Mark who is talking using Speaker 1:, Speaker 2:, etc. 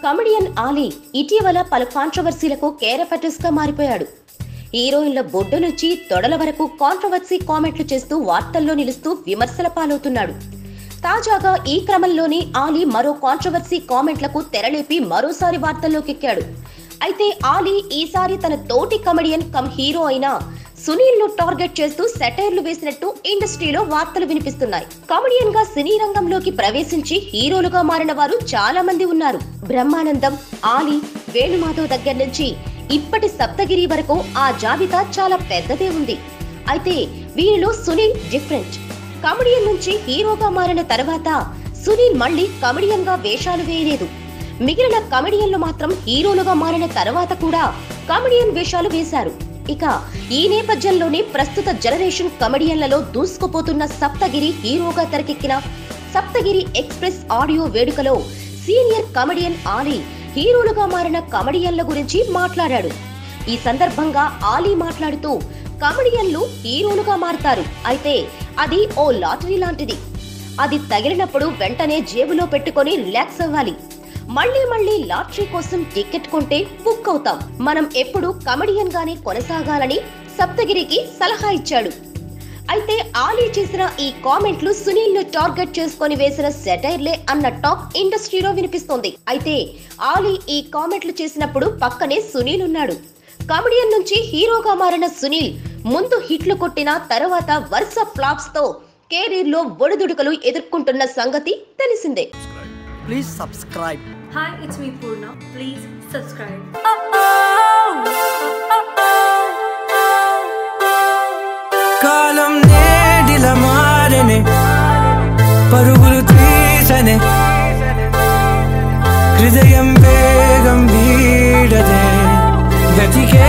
Speaker 1: Comedian Ali ఇటీవల పలు కాంట్రవర్సీలకు కేరఫెటస్ గా మారిపోయాడు. హీరోయిన్ల బొడ్డు నుంచి తొడల వరకు కాంట్రవర్సీ కామెంట్లు చేస్తూ వార్తల్లో నిలుస్తూ విమర్శల పాలవుతున్నాడు. తాజాగా ఈ క్రమంలోనే ఆలీ మరో కాంట్రవర్సీ కామెంట్లకు తెరలేపి మరోసారి వార్తల్లోకెక్కాడు. అయితే ఆలీ ఈసారి తన తోటి కమెడియన్ కమ్ హీరో అయిన సునీల్ ను టార్గెట్ చేస్తూ సెటైర్లు వేసినట్టు ఇండస్ట్రీలో వార్తలు వినిపిస్తున్నాయి. కమెడియన్ గా సినీ రంగంలోకి ప్రవేశించి హీరోలుగా మారిన వారు చాలా మంది ఉన్నారు. బ్రహ్మానందం, ఆలీ, వేణుమాధవ్ దగ్గర నుంచి ఇప్పటి సప్తగిరి వరకు ఆ జాబితా చాలా పెద్దదే ఉంది. అయితే వీరిలో సునీల్ డిఫరెంట్. కమెడియన్ నుంచి హీరోగా మారిన తర్వాత సునీల్ మళ్లీ కమెడియన్ గా వేషాలు వేయలేదు. మిగిలిన కమెడియన్లు మాత్రం హీరోలుగా మారిన తర్వాత కూడా కమెడియన్ వేషాలు వేశారు. ఇక ఈ నేపథ్యంలోనే ప్రస్తుత జనరేషన్ కమెడియన్లలో దూసుకుపోతున్న సప్తగిరి హీరోగా తెరకెక్కిన సప్తగిరి ఎక్స్ప్రెస్ ఆడియో వేడుకలో సీనియర్ కమెడియన్ ఆలీ హీరోలుగా మారిన కమెడియన్ల గురించి మాట్లాడాడు. ఈ సందర్భంగా ఆలీ మాట్లాడుతూ కమెడియన్లు హీరోలుగా మారతారు, అయితే అది ఓ లాటరీ లాంటిది. అది తగిలినప్పుడు వెంటనే జేబులో పెట్టుకొని రిలాక్స్ అవ్వాలి. మళ్లీ లాటరీ కోసం టికెట్ కొంటే బుక్ అవుతాం. మనం ఎప్పుడు కమెడియన్ గానే కొనసాగాలని సప్తగిరికి సలహా ఇచ్చాడు. అయితే ఆలీ చేసిన ఈ కామెంట్లు సునీల్ ను టార్గెట్ చేసుకొని వేసిన సెటైర్లే అన్న టాక్ ఇండస్ట్రీలో వినిపిస్తోంది. అయితే ఆలీ ఈ కామెంట్లు చేసినప్పుడు పక్కనే సునీల్ ఉన్నాడు. కమెడియన్ నుంచి హీరోగా మారిన సునీల్ ముందు హిట్లు కొట్టిన తర్వాత వరుస ఫ్లాప్స్ తో కెరీర్ లో ఒడిదుడుకులు ఎదుర్కొంటున్న సంగతి తెలిసిందే.
Speaker 2: Please subscribe.
Speaker 3: Hi, it's me Purna. Please subscribe.
Speaker 2: కాలం నేడిల మారనే పరుగులు తీసనే హృదయం వేగం వీడదే గతికే